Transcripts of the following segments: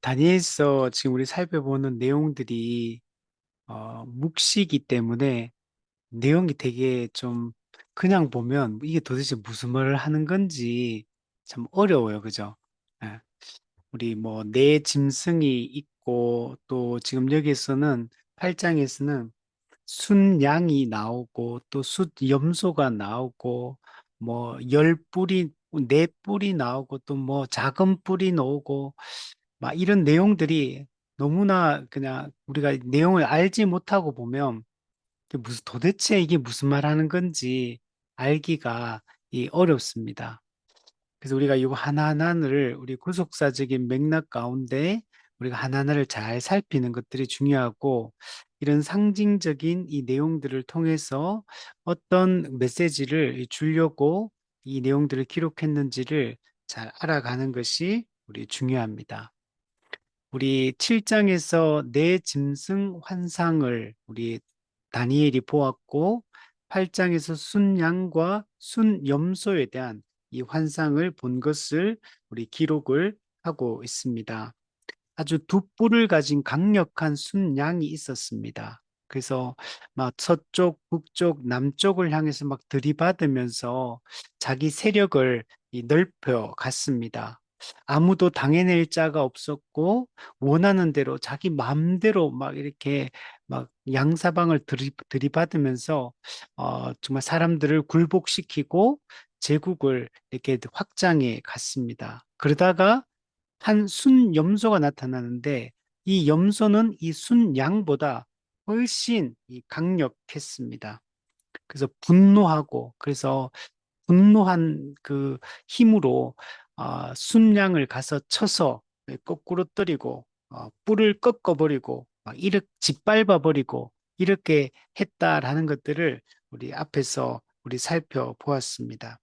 다니엘서 지금 우리 살펴보는 내용들이 묵시기 때문에 내용이 되게 좀 그냥 보면 이게 도대체 무슨 말을 하는 건지 참 어려워요. 그죠? 예. 우리 뭐 내 짐승이 있고 또 지금 여기에서는 8장에서는 순양이 나오고 또 숫염소가 나오고 뭐 열 뿔이 네 뿔이 나오고 또 뭐 작은 뿔이 나오고 막 이런 내용들이 너무나 그냥 우리가 내용을 알지 못하고 보면 도대체 이게 무슨 말 하는 건지 알기가 어렵습니다. 그래서 우리가 이거 하나하나를 우리 구속사적인 맥락 가운데 우리가 하나하나를 잘 살피는 것들이 중요하고 이런 상징적인 이 내용들을 통해서 어떤 메시지를 주려고 이 내용들을 기록했는지를 잘 알아가는 것이 우리 중요합니다. 우리 7장에서 내 짐승 환상을 우리 다니엘이 보았고 8장에서 순양과 순염소에 대한 이 환상을 본 것을 우리 기록을 하고 있습니다. 아주 두 뿔을 가진 강력한 순양이 있었습니다. 그래서 막 서쪽, 북쪽, 남쪽을 향해서 막 들이받으면서 자기 세력을 넓혀 갔습니다. 아무도 당해낼 자가 없었고 원하는 대로 자기 마음대로 막 이렇게 막 양사방을 들이받으면서 정말 사람들을 굴복시키고 제국을 이렇게 확장해 갔습니다. 그러다가 한 순염소가 나타나는데 이 염소는 이 순양보다 훨씬 강력했습니다. 그래서 분노하고 그래서 분노한 그 힘으로 순양을 가서 쳐서 거꾸로 때리고 뿔을 꺾어버리고 막 이렇게 짓밟아 버리고 이렇게 했다라는 것들을 우리 앞에서 우리 살펴보았습니다.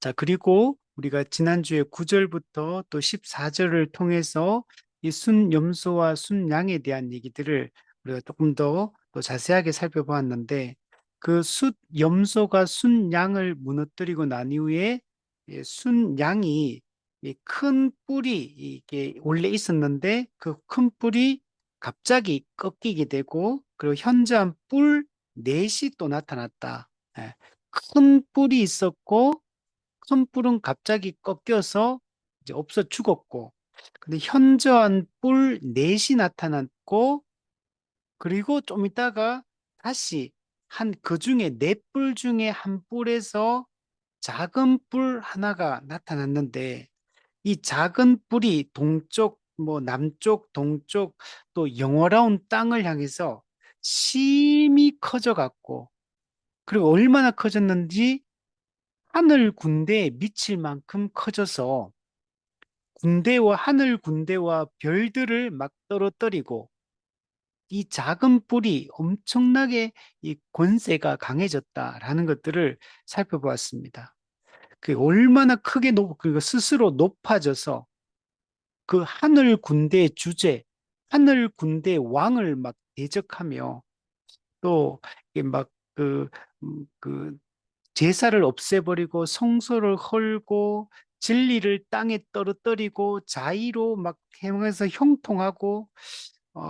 자, 그리고 우리가 지난주에 9절부터 또 14절을 통해서 이 순염소와 순양에 대한 얘기들을 우리가 조금 더 또 자세하게 살펴보았는데 그 숫염소가 순양을 무너뜨리고 난 이후에 이 순양이 이 큰 뿔이 이게 원래 있었는데 그 큰 뿔이 갑자기 꺾이게 되고 그리고 현저한 뿔 넷이 또 나타났다. 예. 큰 뿔이 있었고 큰 뿔은 갑자기 꺾여서 이제 없어 죽었고, 근데 현저한 뿔 넷이 나타났고, 그리고 좀 있다가 다시 그 중에 네 뿔 중에 한 뿔에서 작은 뿔 하나가 나타났는데, 이 작은 뿔이 동쪽, 뭐 남쪽, 동쪽 또 영원로운 땅을 향해서 심히 커져갔고, 그리고 얼마나 커졌는지 하늘 군대에 미칠 만큼 커져서 하늘 군대와 별들을 막 떨어뜨리고 이 작은 뿔이 엄청나게 이 권세가 강해졌다라는 것들을 살펴보았습니다. 그 얼마나 크게 그리고 스스로 높아져서 그 하늘 군대의 주제, 하늘 군대의 왕을 막 대적하며 또 이게 막그 제사를 없애버리고 성소를 헐고 진리를 땅에 떨어뜨리고 자의로 막 행해서 형통하고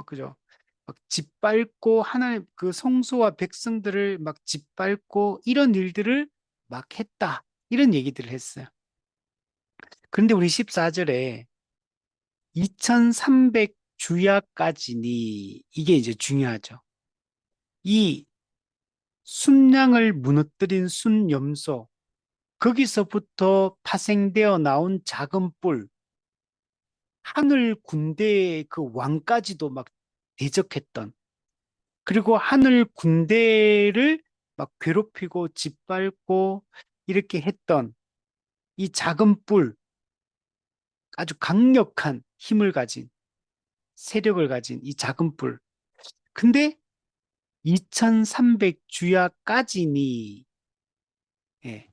그죠? 막 짓밟고 하나님 그 성소와 백성들을 막 짓밟고 이런 일들을 막 했다. 이런 얘기들을 했어요. 그런데 우리 14절에 2300 주야까지니 이게 이제 중요하죠. 이 순양을 무너뜨린 순염소 거기서부터 파생되어 나온 작은 뿔, 하늘 군대의 그 왕까지도 막 대적했던, 그리고 하늘 군대를 막 괴롭히고 짓밟고 이렇게 했던 이 작은 뿔, 아주 강력한 힘을 가진, 세력을 가진 이 작은 뿔. 근데 2300 주야까지니, 예,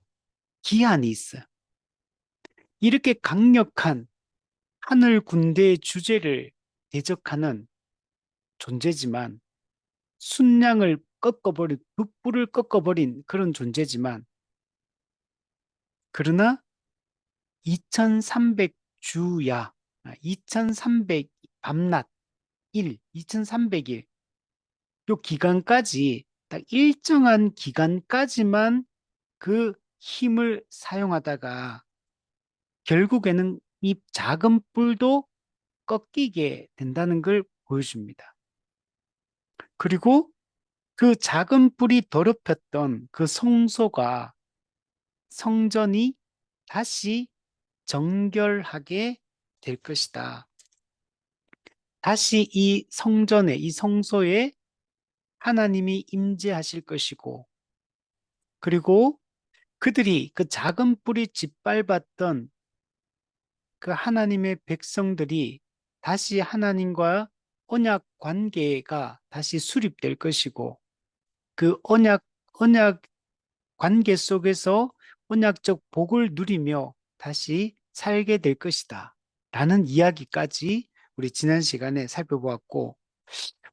기한이 있어요. 이렇게 강력한 하늘 군대의 주제를 대적하는 존재지만 순양을 꺾어버린 북부를 꺾어버린 그런 존재지만 그러나 2300 주야 2300 밤낮 2300일 요 기간까지 딱 일정한 기간까지만 그 힘을 사용하다가 결국에는 이 작은 뿔도 꺾이게 된다는 걸 보여줍니다. 그리고 그 작은 뿔이 더럽혔던 그 성소가 성전이 다시 정결하게 될 것이다. 다시 이 성전에, 이 성소에 하나님이 임재하실 것이고, 그리고 그들이 그 작은 뿔이 짓밟았던 그 하나님의 백성들이 다시 하나님과 언약 관계가 다시 수립될 것이고, 그 언약 관계 속에서 언약적 복을 누리며 다시 살게 될 것이다. 라는 이야기까지 우리 지난 시간에 살펴보았고,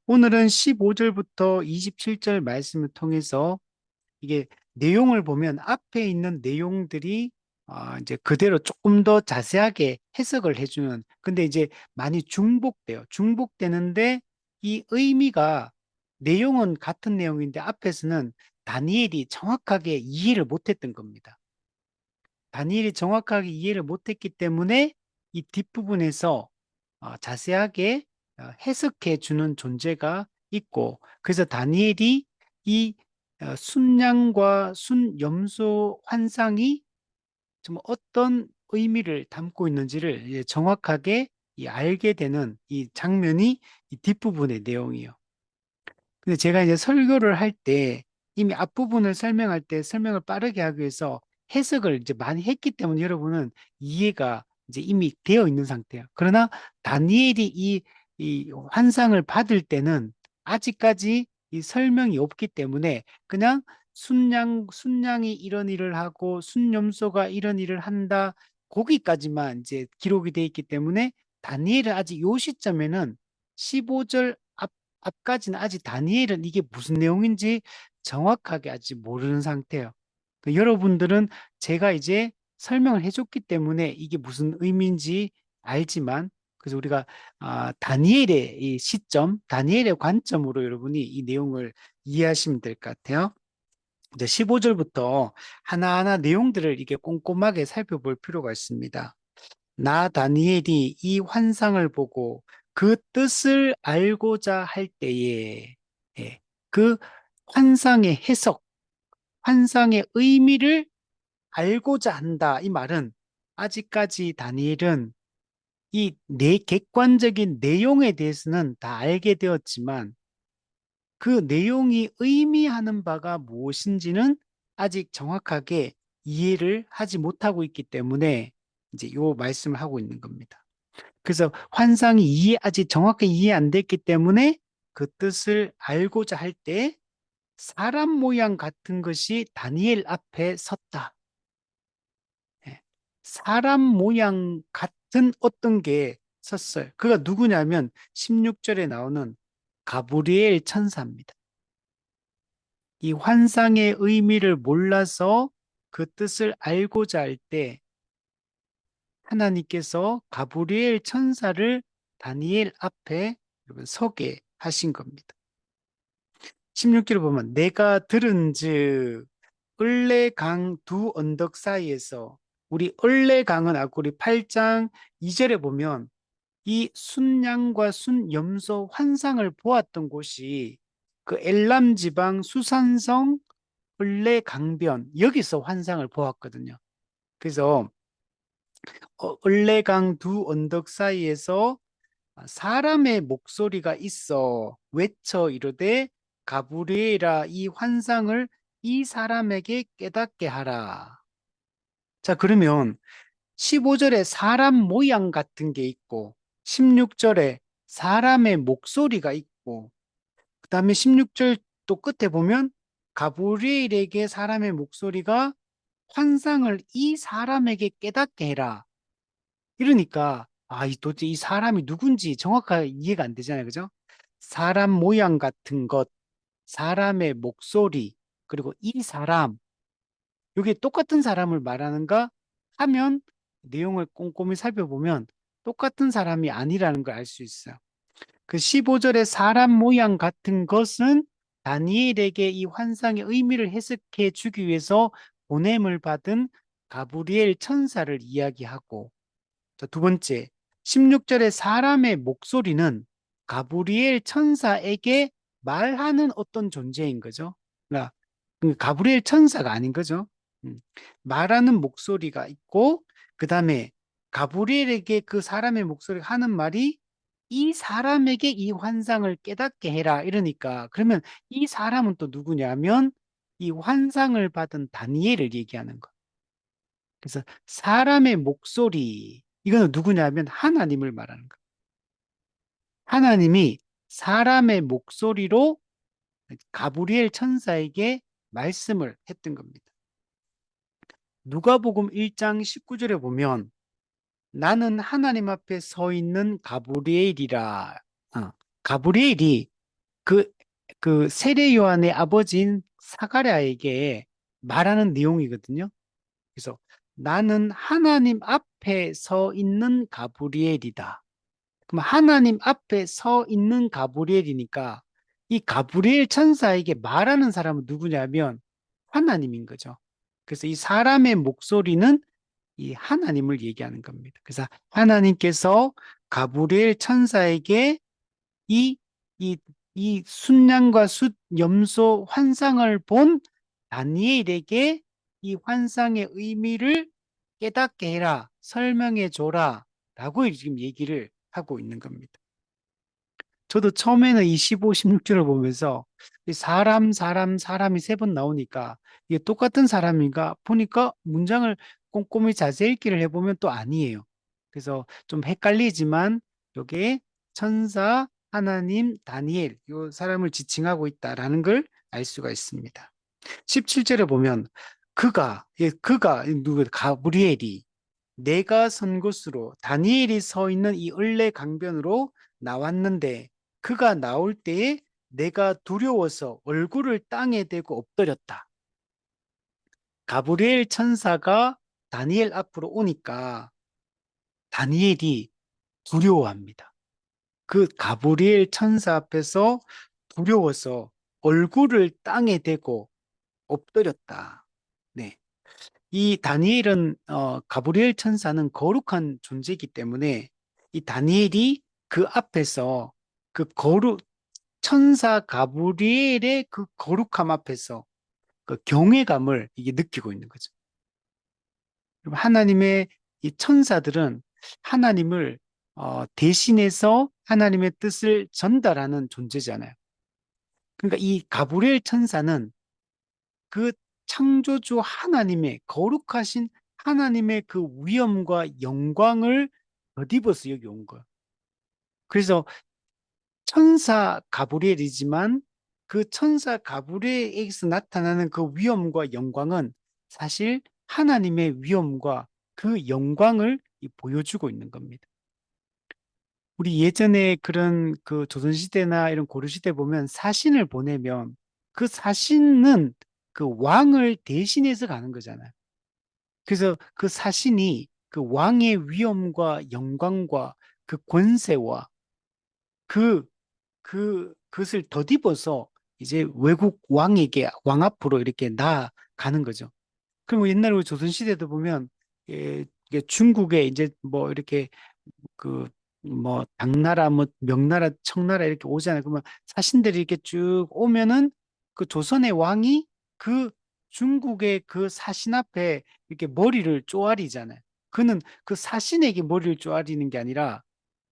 오늘은 15절부터 27절 말씀을 통해서 이게 내용을 보면 앞에 있는 내용들이 이제 그대로 조금 더 자세하게 해석을 해주는, 근데 이제 많이 중복돼요. 중복되는데 이 의미가 내용은 같은 내용인데 앞에서는 다니엘이 정확하게 이해를 못했던 겁니다. 다니엘이 정확하게 이해를 못했기 때문에 이 뒷부분에서 자세하게 해석해 주는 존재가 있고, 그래서 다니엘이 이 순양과 순염소 환상이 좀 어떤 의미를 담고 있는지를 이제 정확하게 알게 되는 이 장면이 이 뒷부분의 내용이에요. 근데 제가 이제 설교를 할 때 이미 앞부분을 설명할 때 설명을 빠르게 하기 위해서 해석을 이제 많이 했기 때문에 여러분은 이해가 이제 이미 되어 있는 상태예요. 그러나 다니엘이 이 환상을 받을 때는 아직까지 이 설명이 없기 때문에 그냥 순양이 이런 일을 하고 순염소가 이런 일을 한다. 거기까지만 이제 기록이 되어 있기 때문에 다니엘은 아직 요 시점에는 15절 앞까지는 아직 다니엘은 이게 무슨 내용인지 정확하게 아직 모르는 상태예요. 여러분들은 제가 이제 설명을 해줬기 때문에 이게 무슨 의미인지 알지만, 그래서 우리가 다니엘의 이 시점, 다니엘의 관점으로 여러분이 이 내용을 이해하시면 될 것 같아요. 이제 15절부터 하나하나 내용들을 이렇게 꼼꼼하게 살펴볼 필요가 있습니다. 나 다니엘이 이 환상을 보고 그 뜻을 알고자 할 때에 그 환상의 해석, 환상의 의미를 알고자 한다. 이 말은 아직까지 다니엘은 이 객관적인 내용에 대해서는 다 알게 되었지만 그 내용이 의미하는 바가 무엇인지는 아직 정확하게 이해를 하지 못하고 있기 때문에 이제 요 말씀을 하고 있는 겁니다. 그래서 환상이 아직 정확하게 이해 안 됐기 때문에 그 뜻을 알고자 할 때 사람 모양 같은 것이 다니엘 앞에 섰다. 예. 사람 모양 같은 어떤 게 섰어요. 그가 누구냐면 16절에 나오는 가브리엘 천사입니다. 이 환상의 의미를 몰라서 그 뜻을 알고자 할 때 하나님께서 가브리엘 천사를 다니엘 앞에 서게 하신 겁니다. 16절을 보면 내가 들은즉 을레강 두 언덕 사이에서, 우리 을레강은 아까 우리 8장 2절에 보면 이 순양과 순염소 환상을 보았던 곳이 그 엘람 지방 수산성 을레강변, 여기서 환상을 보았거든요. 그래서 을레강 두 언덕 사이에서 사람의 목소리가 있어 외쳐 이르되 가브리엘아 이 환상을 이 사람에게 깨닫게 하라. 자, 그러면 15절에 사람 모양 같은 게 있고 16절에 사람의 목소리가 있고 그다음에 16절 또 끝에 보면 가브리엘에게 사람의 목소리가 환상을 이 사람에게 깨닫게 해라. 이러니까 도대체 이 사람이 누군지 정확하게 이해가 안 되잖아요. 그죠? 사람 모양 같은 것, 사람의 목소리, 그리고 이 사람, 이게 똑같은 사람을 말하는가 하면 내용을 꼼꼼히 살펴보면 똑같은 사람이 아니라는 걸 알 수 있어요. 그 15절의 사람 모양 같은 것은 다니엘에게 이 환상의 의미를 해석해 주기 위해서 보냄을 받은 가브리엘 천사를 이야기하고, 두 번째, 16절의 사람의 목소리는 가브리엘 천사에게 말하는 어떤 존재인 거죠. 그러니까 그 가브리엘 천사가 아닌 거죠. 음, 말하는 목소리가 있고, 그 다음에 가브리엘에게 그 사람의 목소리가 하는 말이 이 사람에게 이 환상을 깨닫게 해라. 이러니까, 그러면 이 사람은 또 누구냐면 이 환상을 받은 다니엘을 얘기하는 거. 그래서 사람의 목소리, 이거는 누구냐면 하나님을 말하는 거. 하나님이 사람의 목소리로 가브리엘 천사에게 말씀을 했던 겁니다. 누가복음 1장 19절에 보면 나는 하나님 앞에 서 있는 가브리엘이라. 가브리엘이 그, 그 세례 요한의 아버지인 사가랴에게 말하는 내용이거든요. 그래서 나는 하나님 앞에 서 있는 가브리엘이다. 그럼 하나님 앞에 서 있는 가브리엘이니까 이 가브리엘 천사에게 말하는 사람은 누구냐면 하나님인 거죠. 그래서 이 사람의 목소리는 이 하나님을 얘기하는 겁니다. 그래서 하나님께서 가브리엘 천사에게 이, 이, 이 순양과 숫, 염소 환상을 본 다니엘에게 이 환상의 의미를 깨닫게 해라, 설명해 줘라, 라고 지금 얘기를 하고 있는 겁니다. 저도 처음에는 25, 16절을 보면서 이 사람이 세 번 나오니까 이게 똑같은 사람인가 보니까 문장을 꼼꼼히 자세히 읽기를 해보면 또 아니에요. 그래서 좀 헷갈리지만 여기에 천사, 하나님, 다니엘 이 사람을 지칭하고 있다라는 걸 알 수가 있습니다. 17절에 보면 그가 누구 가브리엘이 내가 선 곳으로 다니엘이 서 있는 이 을레 강변으로 나왔는데 그가 나올 때에 내가 두려워서 얼굴을 땅에 대고 엎드렸다. 가브리엘 천사가 다니엘 앞으로 오니까 다니엘이 두려워합니다. 그 가브리엘 천사 앞에서 두려워서 얼굴을 땅에 대고 엎드렸다. 네. 이 다니엘은 가브리엘 천사는 거룩한 존재이기 때문에 이 다니엘이 그 앞에서 그 거룩 천사 가브리엘의 그 거룩함 앞에서 그 경외감을 이게 느끼고 있는 거죠. 그럼 하나님의 이 천사들은 하나님을 대신해서 하나님의 뜻을 전달하는 존재잖아요. 그러니까 이 가브리엘 천사는 그 창조주 하나님의 거룩하신 하나님의 그 위엄과 영광을 덧입어서 여기 온 거예요. 그래서 천사 가브리엘이지만 그 천사 가브리엘에게서 나타나는 그 위엄과 영광은 사실 하나님의 위엄과 그 영광을 보여주고 있는 겁니다. 우리 예전에 그런 그 조선시대나 이런 고려시대 보면 사신을 보내면 그 사신은 그 왕을 대신해서 가는 거잖아요. 그래서 그 사신이 그 왕의 위엄과 영광과 그 권세와 그, 그것을 덧입어서 이제 외국 왕에게, 왕 앞으로 이렇게 나아가는 거죠. 그리고 옛날에 우리 조선시대도 보면, 이게 중국에 이제 뭐 이렇게 그 뭐 당나라 뭐 명나라 청나라 이렇게 오잖아요. 그러면 사신들이 이렇게 쭉 오면은 그 조선의 왕이 그 중국의 그 사신 앞에 이렇게 머리를 쪼아리잖아요. 그는 그 사신에게 머리를 쪼아리는 게 아니라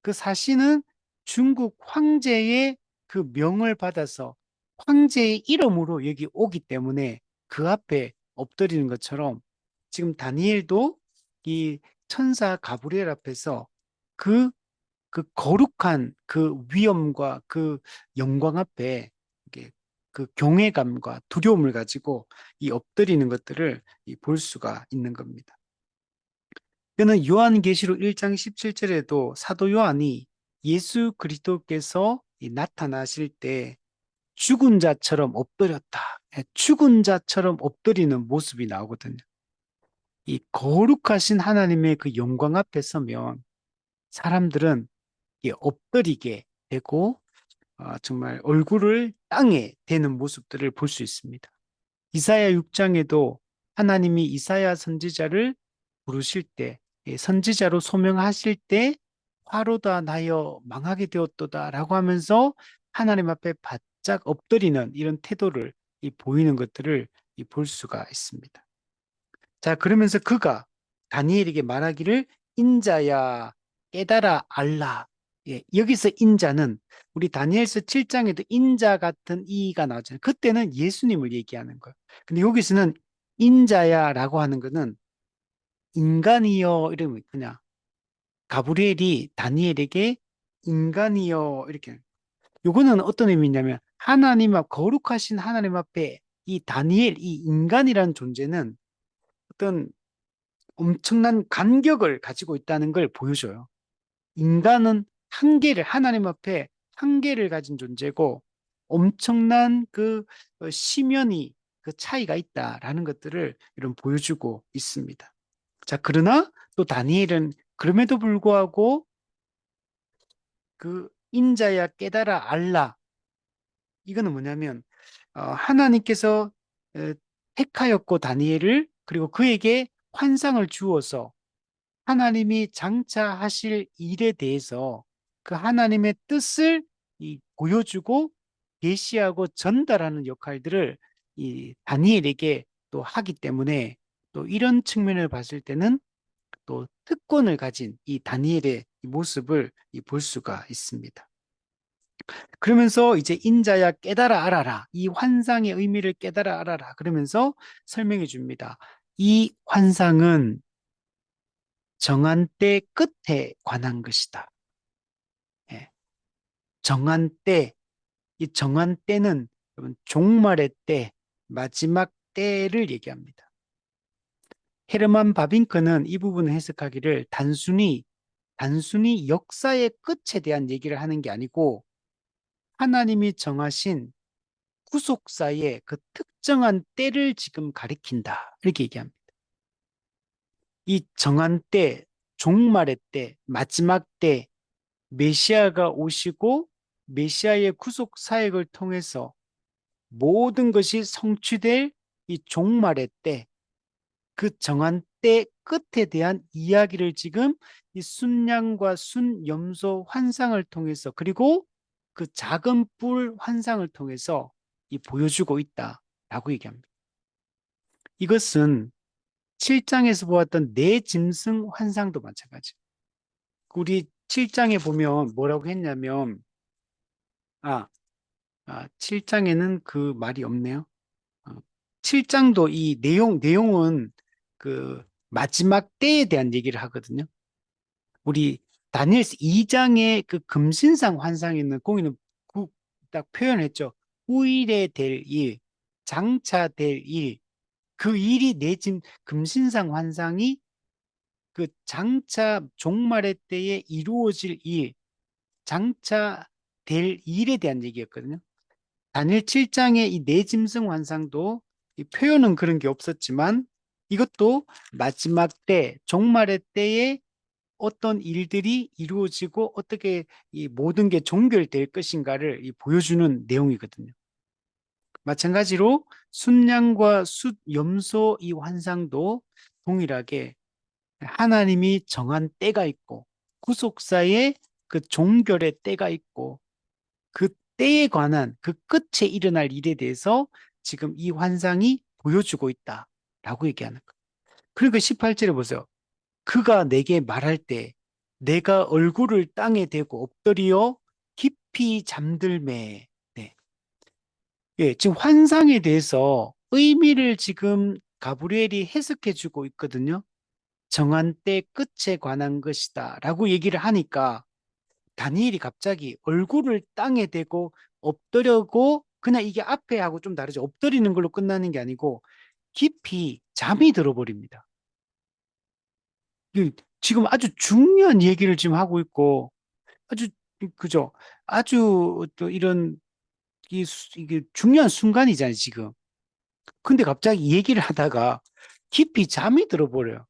그 사신은 중국 황제의 그 명을 받아서 황제의 이름으로 여기 오기 때문에 그 앞에 엎드리는 것처럼 지금 다니엘도 이 천사 가브리엘 앞에서 그, 그 거룩한 그 위엄과 그 영광 앞에 이게 그 경외감과 두려움을 가지고 이 엎드리는 것들을 볼 수가 있는 겁니다. 그는 요한계시록 1장 17절에도 사도 요한이 예수 그리스도께서 나타나실 때 죽은 자처럼 엎드렸다. 죽은 자처럼 엎드리는 모습이 나오거든요. 이 거룩하신 하나님의 그 영광 앞에 서면 사람들은 이게 엎드리게 되고 정말 얼굴을 땅에 대는 모습들을 볼 수 있습니다. 이사야 6장에도 하나님이 이사야 선지자를 부르실 때, 선지자로 소명하실 때 화로다 나여 망하게 되었도다라고 하면서 하나님 앞에 바짝 엎드리는 이런 태도를 보이는 것들을 볼 수가 있습니다. 자, 그러면서 그가 다니엘에게 말하기를 인자야 깨달아 알라. 예, 여기서 인자는 우리 다니엘서 7장에도 인자 같은 이가 나오잖아요. 그때는 예수님을 얘기하는 거예요. 근데 여기서는 인자야라고 하는 거는 인간이여 이러면 그냥 가브리엘이 다니엘에게 인간이여 이렇게. 요거는 어떤 의미냐면 하나님 앞 거룩하신 하나님 앞에 이 다니엘 이 인간이라는 존재는 어떤 엄청난 간격을 가지고 있다는 걸 보여줘요. 인간은 한계를, 하나님 앞에 한계를 가진 존재고 엄청난 그 심연이 그 차이가 있다라는 것들을 이런 보여주고 있습니다. 자, 그러나 또 다니엘은 그럼에도 불구하고 그 인자야 깨달아 알라. 이거는 뭐냐면 하나님께서 어, 택하였고 다니엘을 그리고 그에게 환상을 주어서 하나님이 장차하실 일에 대해서 그 하나님의 뜻을 보여주고 계시하고 전달하는 역할들을 이 다니엘에게 또 하기 때문에 또 이런 측면을 봤을 때는 또 특권을 가진 이 다니엘의 이 모습을 볼 수가 있습니다. 그러면서 이제 인자야 깨달아 알아라. 이 환상의 의미를 깨달아 알아라. 그러면서 설명해 줍니다. 이 환상은 정한 때 끝에 관한 것이다. 예, 정한 때, 이 정한 때는 여러분 종말의 때, 마지막 때를 얘기합니다. 헤르만 바빙크는 이 부분을 해석하기를 단순히 역사의 끝에 대한 얘기를 하는 게 아니고 하나님이 정하신 구속사의 그 특정한 때를 지금 가리킨다. 이렇게 얘기합니다. 이 정한 때, 종말의 때, 마지막 때, 메시아가 오시고 메시아의 구속 사역을 통해서 모든 것이 성취될 이 종말의 때, 그 정한 때 끝에 대한 이야기를 지금 이 순양과 순염소 환상을 통해서 그리고 그 작은 뿔 환상을 통해서 보여주고 있다라고 얘기합니다. 이것은 7장에서 보았던 내 짐승 환상도 마찬가지. 우리 7장에 보면 뭐라고 했냐면 아, 7장에는 그 말이 없네요. 7장도 이 내용은 그 마지막 때에 대한 얘기를 하거든요. 우리 다니엘서 2장의 그 금신상 환상에 있는 공인은 딱 표현했죠. 후일에 될 일, 장차 될 일, 그 일이 내진 금신상 환상이 그 장차 종말의 때에 이루어질 일, 장차 될 일에 대한 얘기였거든요. 다니엘 7장의 이 내짐승 환상도 이 표현은 그런 게 없었지만 이것도 마지막 때, 종말의 때에 어떤 일들이 이루어지고 어떻게 이 모든 게 종결될 것인가를 보여주는 내용이거든요. 마찬가지로 순양과 숫염소 이 환상도 동일하게 하나님이 정한 때가 있고 구속사의 그 종결의 때가 있고 그 때에 관한 그 끝에 일어날 일에 대해서 지금 이 환상이 보여주고 있다라고 얘기하는 거예요. 그리고 18절에 보세요. 그가 내게 말할 때 내가 얼굴을 땅에 대고 엎드려 깊이 잠들매. 네. 예, 지금 환상에 대해서 의미를 지금 가브리엘이 해석해 주고 있거든요. 정한 때 끝에 관한 것이다 라고 얘기를 하니까 다니엘이 갑자기 얼굴을 땅에 대고 엎드려고 그냥 이게 앞에 하고 좀 다르죠. 엎드리는 걸로 끝나는 게 아니고 깊이 잠이 들어버립니다. 지금 아주 중요한 얘기를 지금 하고 있고 아주 그죠? 아주 또 이런 이게 중요한 순간이잖아요, 지금. 근데 갑자기 얘기를 하다가 깊이 잠이 들어버려요.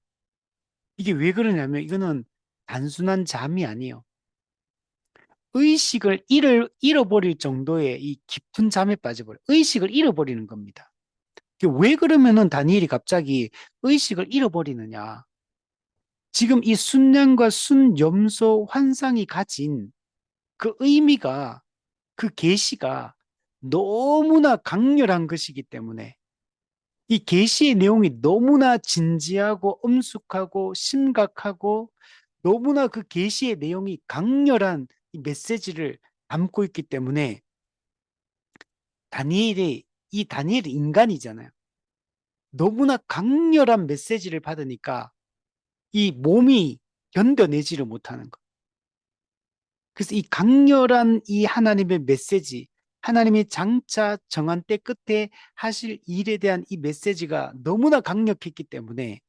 이게 왜 그러냐면 이거는 단순한 잠이 아니에요. 의식을 잃어버릴 정도의 이 깊은 잠에 빠져버려. 의식을 잃어버리는 겁니다. 왜 그러면은 다니엘이 갑자기 의식을 잃어버리느냐? 지금 이 순양과 순염소 환상이 가진 그 의미가, 그 계시가 너무나 강렬한 것이기 때문에 이 계시의 내용이 너무나 진지하고 엄숙하고 심각하고 너무나 그 계시의 내용이 강렬한 이 메시지를 담고 있기 때문에 다니엘이 인간이잖아요. 너무나 강렬한 메시지를 받으니까 이 몸이 견뎌내지를 못하는 거. 그래서 이 강렬한 이 하나님의 메시지, 하나님이 장차 정한 때 끝에 하실 일에 대한 이 메시지가 너무나 강력했기 때문에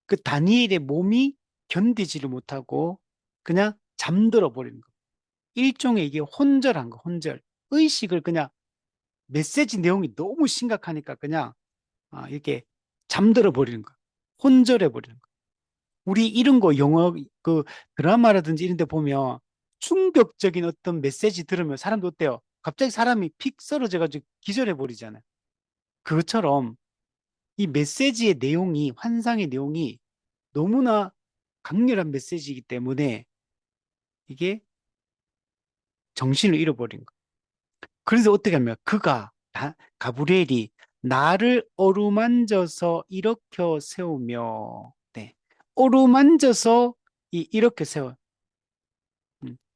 그 다니엘의 몸이 견디지를 못하고 그냥 잠들어 버리는 거. 일종의 이게 혼절한 거, 혼절. 의식을 그냥 메시지 내용이 너무 심각하니까 그냥 이렇게 잠들어 버리는 거. 혼절해 버리는 거. 우리 이런 거 영화 그 드라마라든지 이런 데 보면 충격적인 어떤 메시지 들으면 사람도 어때요? 갑자기 사람이 픽 쓰러져 가지고 기절해 버리잖아요. 그것처럼 이 메시지의 내용이 환상의 내용이 너무나 강렬한 메시지이기 때문에 이게 정신을 잃어버린 거. 그래서 어떻게 하면 가브리엘이 나를 어루만져서 일으켜 세우며 네. 어루만져서 이렇게 세워.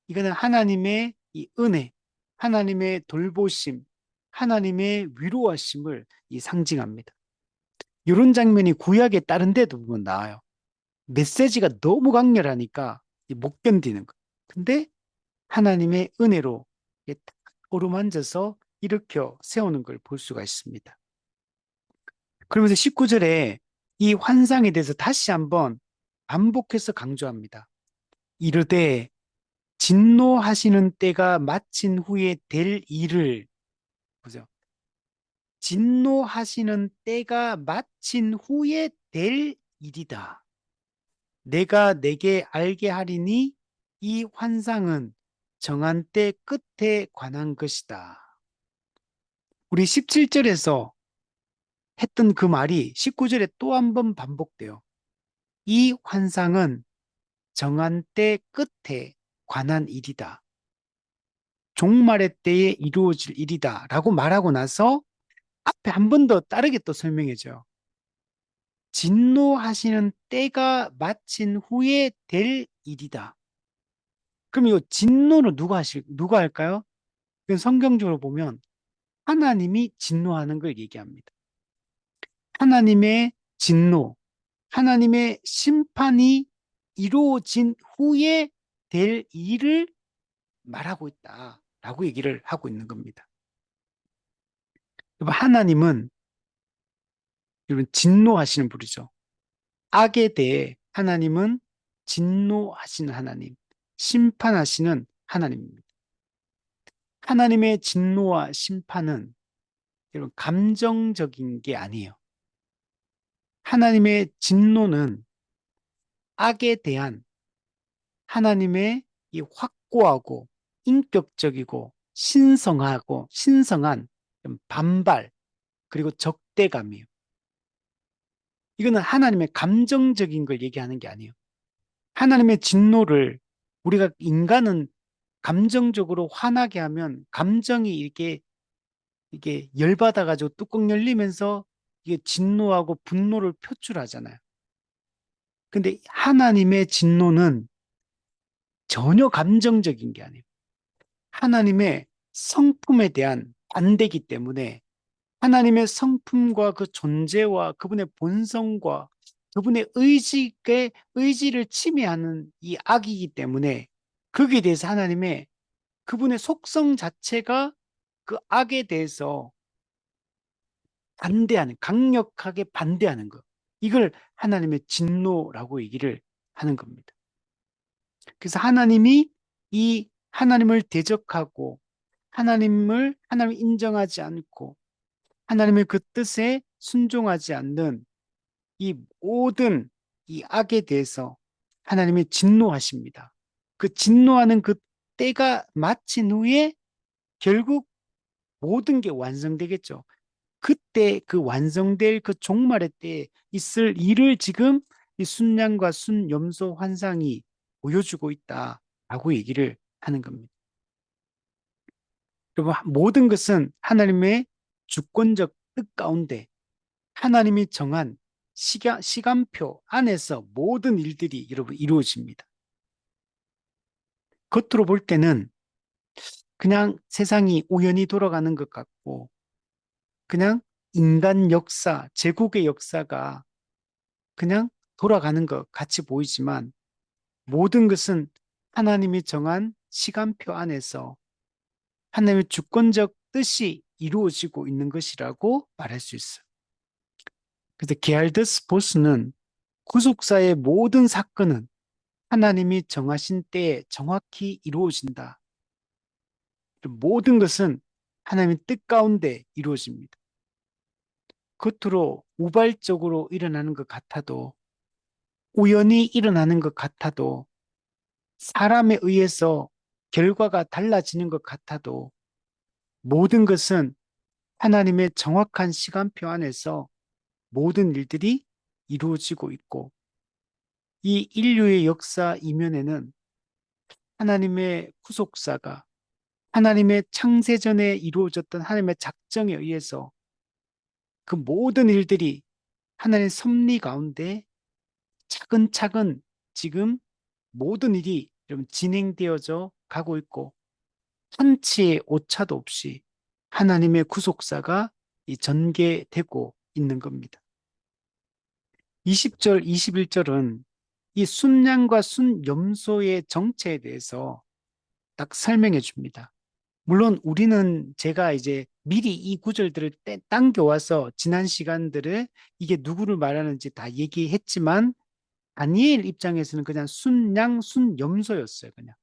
이거는 하나님의 이 은혜, 하나님의 돌보심, 하나님의 위로하심을 상징합니다. 이런 장면이 구약에 다른 데도 보면 나와요. 메시지가 너무 강렬하니까 못 견디는 거. 근데 하나님의 은혜로 딱 어루만져서 일으켜 세우는 걸 볼 수가 있습니다. 그러면서 19절에 이 환상에 대해서 다시 한번 반복해서 강조합니다. 이르되 진노하시는 때가 마친 후에 될 일을 보세요. 진노하시는 때가 마친 후에 될 일이다. 내가 내게 알게 하리니 이 환상은 정한 때 끝에 관한 것이다. 우리 17절에서 했던 그 말이 19절에 또 한 번 반복돼요. 이 환상은 정한 때 끝에 관한 일이다. 종말의 때에 이루어질 일이다. 라고 말하고 나서 앞에 한 번 더 다르게 또 설명해줘요. 진노하시는 때가 마친 후에 될 일이다. 그럼 이 진노는 누가 할까요? 그 성경적으로 보면 하나님이 진노하는 걸 얘기합니다. 하나님의 진노, 하나님의 심판이 이루어진 후에 될 일을 말하고 있다라고 얘기를 하고 있는 겁니다. 하나님은 여러분 진노하시는 분이죠. 악에 대해 하나님은 진노하시는 하나님, 심판하시는 하나님입니다. 하나님의 진노와 심판은 여러분 감정적인 게 아니에요. 하나님의 진노는 악에 대한 하나님의 이 확고하고 인격적이고 신성한 반발 그리고 적대감이에요. 이거는 하나님의 감정적인 걸 얘기하는 게 아니에요. 하나님의 진노를 우리가 인간은 감정적으로 화나게 하면 감정이 이게 열받아가지고 뚜껑 열리면서 이게 진노하고 분노를 표출하잖아요. 근데 하나님의 진노는 전혀 감정적인 게 아니에요. 하나님의 성품에 대한 반대이기 때문에 하나님의 성품과 그 존재와 그분의 본성과 그분의 의지를 침해하는 이 악이기 때문에 거기에 대해서 하나님의 그분의 속성 자체가 그 악에 대해서 강력하게 반대하는 것. 이걸 하나님의 진노라고 얘기를 하는 겁니다. 그래서 하나님이 이 하나님을 대적하고 하나님을 인정하지 않고 하나님의 그 뜻에 순종하지 않는 이 모든 이 악에 대해서 하나님이 진노하십니다. 그 진노하는 그 때가 마친 후에 결국 모든 게 완성되겠죠. 그때 그 완성될 그 종말의 때에 있을 일을 지금 이 순양과 순염소 환상이 보여주고 있다라고 얘기를 하는 겁니다. 여러분, 모든 것은 하나님의 주권적 뜻 가운데 하나님이 정한 시간표 안에서 모든 일들이 여러분 이루어집니다. 겉으로 볼 때는 그냥 세상이 우연히 돌아가는 것 같고, 그냥 인간 역사, 제국의 역사가 그냥 돌아가는 것 같이 보이지만, 모든 것은 하나님이 정한 시간표 안에서 하나님의 주권적 뜻이 이루어지고 있는 것이라고 말할 수 있어요. 그래서 게알드스 보스는 구속사의 모든 사건은 하나님이 정하신 때에 정확히 이루어진다. 모든 것은 하나님의 뜻 가운데 이루어집니다. 겉으로 우발적으로 일어나는 것 같아도, 우연히 일어나는 것 같아도, 사람에 의해서 결과가 달라지는 것 같아도 모든 것은 하나님의 정확한 시간표 안에서 모든 일들이 이루어지고 있고, 이 인류의 역사 이면에는 하나님의 구속사가 하나님의 창세전에 이루어졌던 하나님의 작정에 의해서 그 모든 일들이 하나님의 섭리 가운데 차근차근 지금 모든 일이 여러분 진행되어져 가고 있고, 한치의 오차도 없이 하나님의 구속사가 이 전개되고 있는 겁니다. 20절, 21절은 이 순양과 순염소의 정체에 대해서 딱 설명해 줍니다. 물론 우리는 제가 이제 미리 이 구절들을 당겨와서 지난 시간들을 이게 누구를 말하는지 다 얘기했지만, 다니엘 입장에서는 그냥 순양, 순염소였어요. 그냥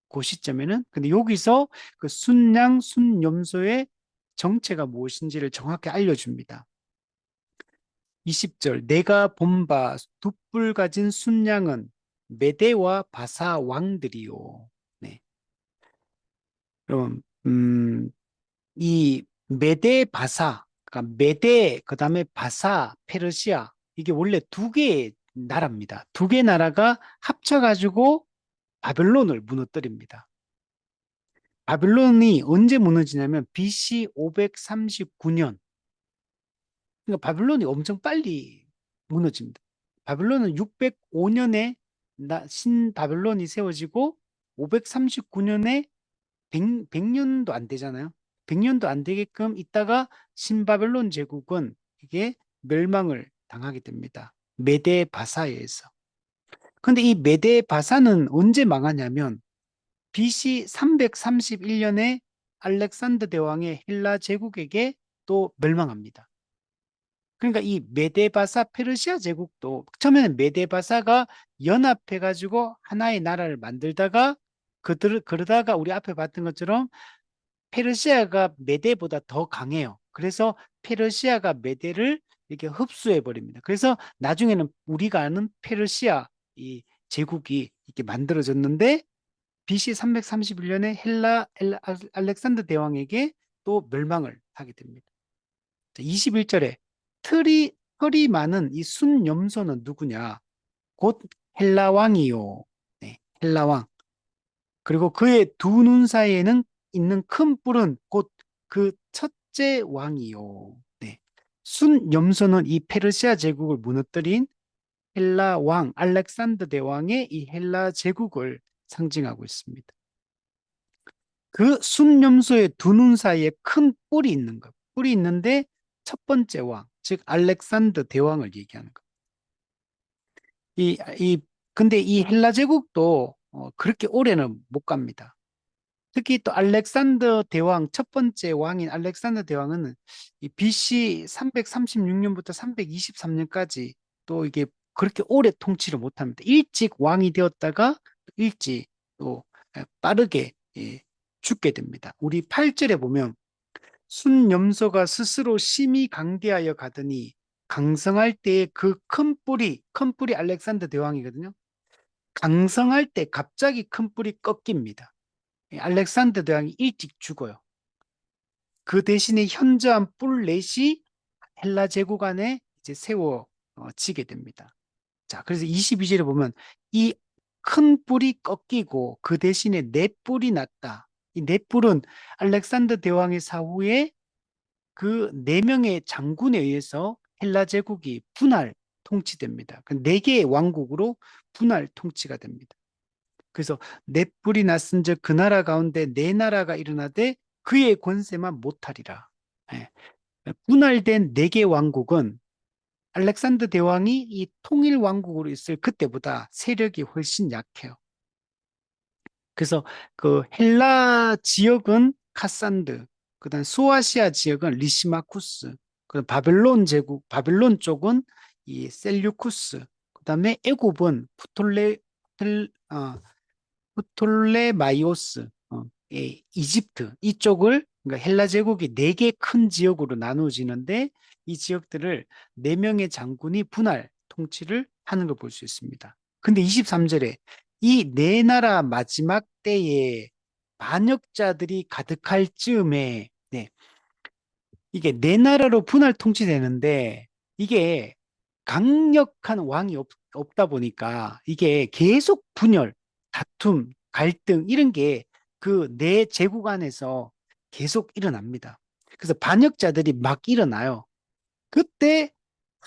그 시점에는. 근데 여기서 그 순양, 순염소의 정체가 무엇인지를 정확히 알려줍니다. 20절, 내가 본 바 돛불 가진 순양은 메대와 바사 왕들이요. 네. 그럼 이 메대 바사, 그러니까 메대 그다음에 바사 페르시아, 이게 원래 두 개의 나라입니다. 두 개 나라가 합쳐가지고 바벨론을 무너뜨립니다. 바벨론이 언제 무너지냐면 BC 539년. 그러니까 바벨론이 엄청 빨리 무너집니다. 바벨론은 605년에 신 바벨론이 세워지고 539년에 100년도 안 되잖아요. 100년도 안 되게끔 있다가 신바벨론 제국은 이게 멸망을 당하게 됩니다. 메데 바사에 의해서. 근데 이 메데 바사는 언제 망하냐면 BC 331년에 알렉산더 대왕의 헬라 제국에게 또 멸망합니다. 그러니까 이 메데바사 페르시아 제국도 처음에는 메데바사가 연합해가지고 하나의 나라를 만들다가 그러다가 우리 앞에 봤던 것처럼 페르시아가 메데보다 더 강해요. 그래서 페르시아가 메데를 이렇게 흡수해 버립니다. 그래서 나중에는 우리가 아는 페르시아 이 제국이 이렇게 만들어졌는데, BC 331년에 알렉산더 대왕에게 또 멸망을 하게 됩니다. 21절에 털이 많은 이 순염소는 누구냐? 곧 헬라 왕이요. 네, 헬라 왕. 그리고 그의 두 눈 사이에는 있는 큰 뿔은 곧 그 첫째 왕이요. 네. 순염소는 이 페르시아 제국을 무너뜨린 헬라 왕 알렉산더 대왕의 이 헬라 제국을 상징하고 있습니다. 그 순염소의 두 눈 사이에 큰 뿔이 있는 것. 뿔이 있는데 첫 번째 왕, 즉 알렉산더 대왕을 얘기하는 것. 근데 이 헬라 제국도 그렇게 오래는 못 갑니다. 특히 또 알렉산더 대왕, 첫 번째 왕인 알렉산더 대왕은 이 BC 336년부터 323년까지 또 이게 그렇게 오래 통치를 못 합니다. 일찍 왕이 되었다가 일찍 또 빠르게 죽게 됩니다. 우리 8절에 보면 순염소가 스스로 심히 강대하여 가더니 강성할 때의 그 큰 뿔이 알렉산더 대왕이거든요. 강성할 때 갑자기 큰 뿔이 꺾입니다. 알렉산더 대왕이 일찍 죽어요. 그 대신에 현저한 뿔넷이 헬라 제국 안에 이제 세워지게 됩니다. 자, 그래서 22절에 보면 이 큰 뿔이 꺾이고 그 대신에 네 뿔이 났다. 이 네 뿔은 알렉산더 대왕의 사후에 그 네 명의 장군에 의해서 헬라 제국이 분할 통치됩니다. 그 네 개의 왕국으로 분할 통치가 됩니다. 그래서 네 뿔이 났은즉 그 나라 가운데 네 나라가 일어나되 그의 권세만 못하리라. 예. 분할된 네 개 왕국은 알렉산더 대왕이 이 통일 왕국으로 있을 그때보다 세력이 훨씬 약해요. 그래서 그 헬라 지역은 카산드, 그다음 소아시아 지역은 리시마쿠스, 그다음 바벨론 제국, 바벨론 쪽은 이 셀류쿠스, 그다음에 애굽은 프톨레마이오스, 이집트 이쪽을 그러니까 헬라 제국이 네 개 큰 지역으로 나누어지는데 이 지역들을 네 명의 장군이 분할 통치를 하는 걸 볼 수 있습니다. 근데 23절에 이 네 나라 마지막 때에 반역자들이 가득할 즈음에 네, 이게 네 나라로 분할 통치되는데 이게 강력한 왕이 없다 보니까 이게 계속 분열, 다툼, 갈등 이런 게 그 네 제국 안에서 계속 일어납니다. 그래서 반역자들이 막 일어나요. 그때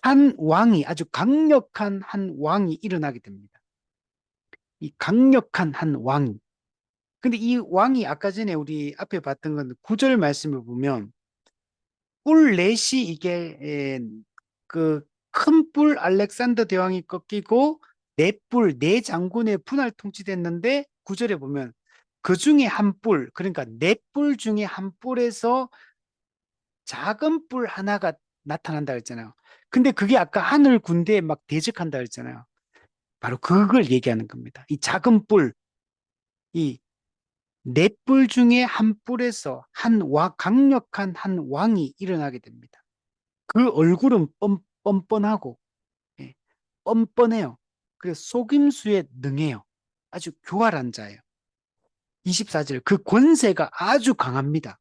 한 왕이 아주 강력한 한 왕이 일어나게 됩니다. 이 강력한 한 왕이. 근데 이 왕이 아까 전에 우리 앞에 봤던 건 구절 말씀을 보면 뿔 넷이 이게 그 큰 뿔 알렉산더 대왕이 꺾이고 네 뿔, 네 장군의 분할 통치됐는데 구절에 보면 그 중에 한 뿔, 그러니까 네 뿔 중에 한 뿔에서 작은 뿔 하나가 나타난다 그랬잖아요. 근데 그게 아까 하늘 군대에 막 대적한다 그랬잖아요. 바로 그걸 얘기하는 겁니다. 이 작은 뿔, 이 네 뿔 중에 한 뿔에서 강력한 한 왕이 일어나게 됩니다. 그 얼굴은 뻔뻔하고 예, 뻔뻔해요. 그래서 속임수에 능해요. 아주 교활한 자예요. 24절 그 권세가 아주 강합니다.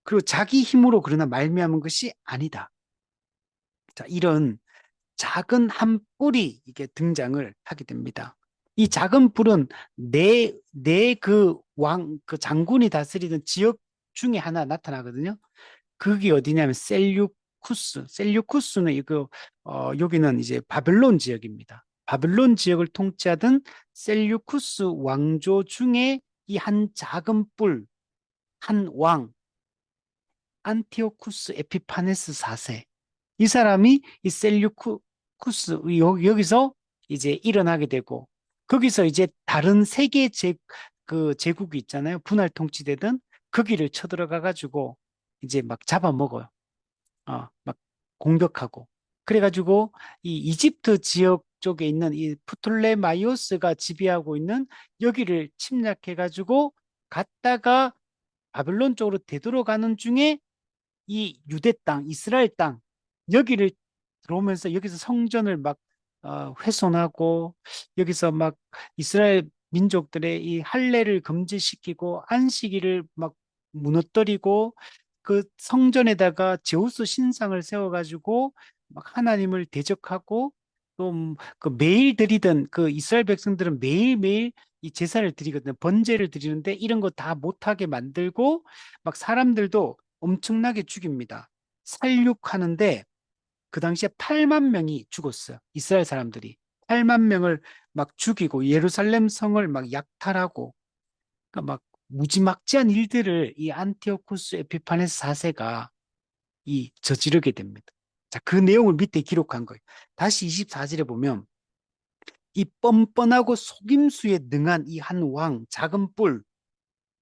그리고 자기 힘으로 그러나 말미암은 것이 아니다. 자, 이런 작은 한 뿔이 이게 등장을 하게 됩니다. 이 작은 뿔은 내 그 그 장군이 다스리던 지역 중에 하나 나타나거든요. 그게 어디냐면 셀류쿠스. 셀류쿠스는 이거 여기는 이제 바벨론 지역입니다. 바벨론 지역을 통치하던 셀류쿠스 왕조 중에 이 한 작은 뿔, 한 왕, 안티오쿠스 에피파네스 4세. 이 사람이 이 셀류쿠스 여기서 이제 일어나게 되고 거기서 이제 다른 세계 그 제국이 있잖아요. 분할 통치되던 거기를 쳐들어가 가지고 이제 막 잡아먹어요. 막 공격하고. 그래가지고 이 이집트 지역 쪽에 있는 이 프톨레마이오스가 지배하고 있는 여기를 침략해가지고 갔다가 바벨론 쪽으로 되돌아가는 중에 이 유대 땅, 이스라엘 땅 여기를 들어오면서 여기서 성전을 막 훼손하고 여기서 막 이스라엘 민족들의 이 할례를 금지시키고 안식일을 막 무너뜨리고 그 성전에다가 제우스 신상을 세워가지고 막 하나님을 대적하고 또 그 매일 드리던 그 이스라엘 백성들은 매일매일 이 제사를 드리거든요. 번제를 드리는데 이런 거 다 못하게 만들고 막 사람들도 엄청나게 죽입니다. 살육하는데 그 당시에 8만 명이 죽었어요. 이스라엘 사람들이. 8만 명을 막 죽이고 예루살렘 성을 막 약탈하고 그러니까 막 무지막지한 일들을 이 안티오쿠스 에피파네스 4세가 이 저지르게 됩니다. 자, 그 내용을 밑에 기록한 거예요. 다시 24절에 보면 이 뻔뻔하고 속임수에 능한 이 한 왕, 작은 뿔,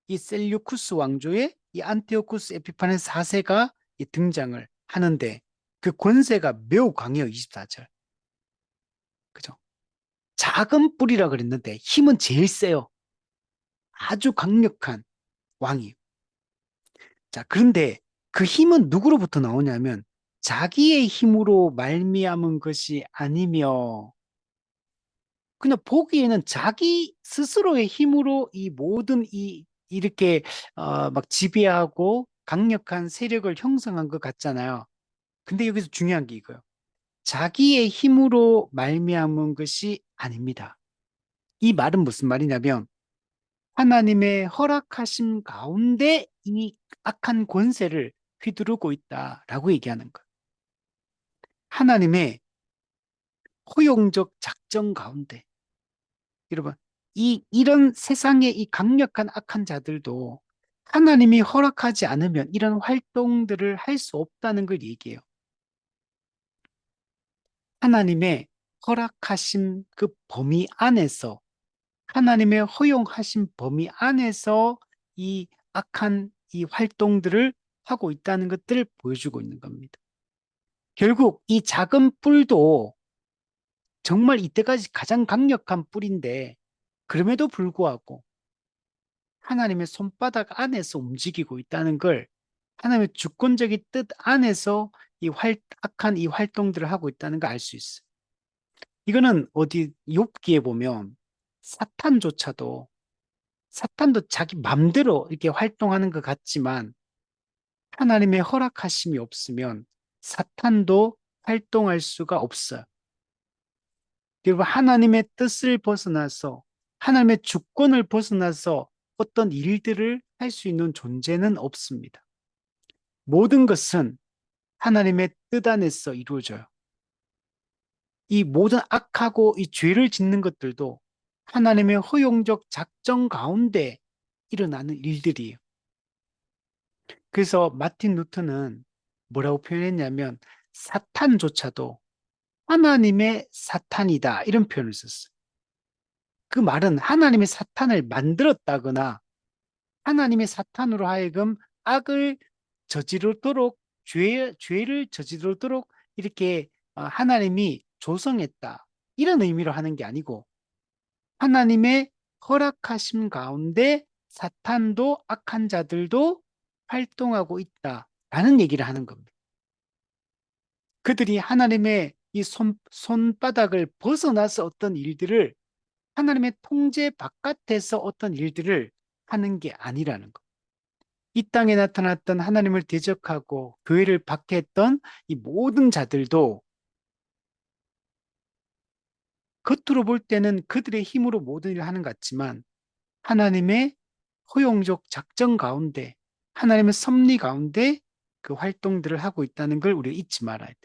이 셀류쿠스 왕조의 이 안티오쿠스 에피파네스 4세가 등장을 하는데 그 권세가 매우 강해요. 24절. 그죠? 작은 뿔이라 그랬는데 힘은 제일 세요. 아주 강력한 왕이에요. 자, 그런데 그 힘은 누구로부터 나오냐면 자기의 힘으로 말미암은 것이 아니며 그냥 보기에는 자기 스스로의 힘으로 이 모든 이렇게 막 지배하고 강력한 세력을 형성한 것 같잖아요. 근데 여기서 중요한 게 이거예요. 자기의 힘으로 말미암은 것이 아닙니다. 이 말은 무슨 말이냐면 하나님의 허락하심 가운데 이 악한 권세를 휘두르고 있다라고 얘기하는 거예요. 하나님의 허용적 작정 가운데 여러분 이런 세상의 이 강력한 악한 자들도 하나님이 허락하지 않으면 이런 활동들을 할 수 없다는 걸 얘기해요. 하나님의 허락하신 그 범위 안에서 하나님의 허용하신 범위 안에서 이 악한 이 활동들을 하고 있다는 것들을 보여주고 있는 겁니다. 결국 이 작은 뿔도 정말 이때까지 가장 강력한 뿔인데 그럼에도 불구하고 하나님의 손바닥 안에서 움직이고 있다는 걸 하나님의 주권적인 뜻 안에서 악한 이 활동들을 하고 있다는 걸 알 수 있어요. 이거는 어디 욥기에 보면 사탄조차도 사탄도 자기 맘대로 이렇게 활동하는 것 같지만 하나님의 허락하심이 없으면 사탄도 활동할 수가 없어요. 여러분, 하나님의 뜻을 벗어나서 하나님의 주권을 벗어나서 어떤 일들을 할 수 있는 존재는 없습니다. 모든 것은 하나님의 뜻 안에서 이루어져요. 이 모든 악하고 이 죄를 짓는 것들도 하나님의 허용적 작정 가운데 일어나는 일들이에요. 그래서 마틴 루터는 뭐라고 표현했냐면 사탄조차도 하나님의 사탄이다 이런 표현을 썼어요. 그 말은 하나님의 사탄을 만들었다거나 하나님의 사탄으로 하여금 악을 저지르도록 죄를 저지르도록 이렇게 하나님이 조성했다 이런 의미로 하는 게 아니고 하나님의 허락하심 가운데 사탄도 악한 자들도 활동하고 있다라는 얘기를 하는 겁니다. 그들이 하나님의 이 손바닥을 벗어나서 어떤 일들을 하나님의 통제 바깥에서 어떤 일들을 하는 게 아니라는 것. 이 땅에 나타났던 하나님을 대적하고 교회를 박해했던 이 모든 자들도 겉으로 볼 때는 그들의 힘으로 모든 일을 하는 것 같지만 하나님의 허용적 작정 가운데 하나님의 섭리 가운데 그 활동들을 하고 있다는 걸 우리가 잊지 말아야 돼.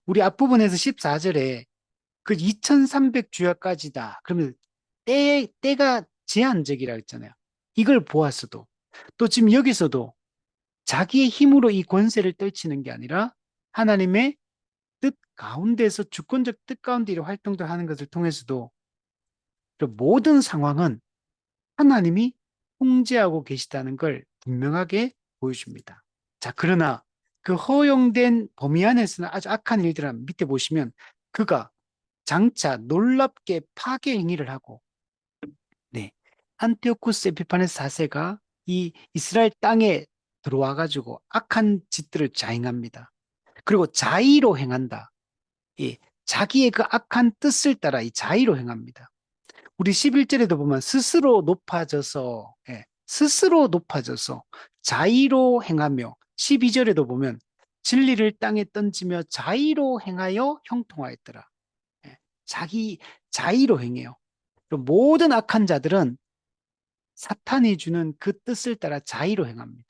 우리 앞부분에서 14절에 그 2300주야까지다. 그러면 때가 제한적이라고 했잖아요. 이걸 보았어도 또 지금 여기서도 자기의 힘으로 이 권세를 떨치는 게 아니라 하나님의 뜻 가운데서 주권적 뜻 가운데 이 활동들 하는 것을 통해서도 모든 상황은 하나님이 통제하고 계시다는 걸 분명하게 보여줍니다. 자, 그러나 그 허용된 범위 안에서는 아주 악한 일들은 밑에 보시면 그가 장차 놀랍게 파괴 행위를 하고 네. 안티오쿠스 에피파네스 4세가 이 이스라엘 땅에 들어와 가지고 악한 짓들을 자행합니다. 그리고 자의로 행한다. 예. 자기의 그 악한 뜻을 따라 이 자의로 행합니다. 우리 11절에도 보면 스스로 높아져서 스스로 높아져서 자의로 행하며 12절에도 보면 진리를 땅에 던지며 자의로 행하여 형통하였더라. 예. 자기 자의로 행해요. 모든 악한 자들은 사탄이 주는 그 뜻을 따라 자의로 행합니다.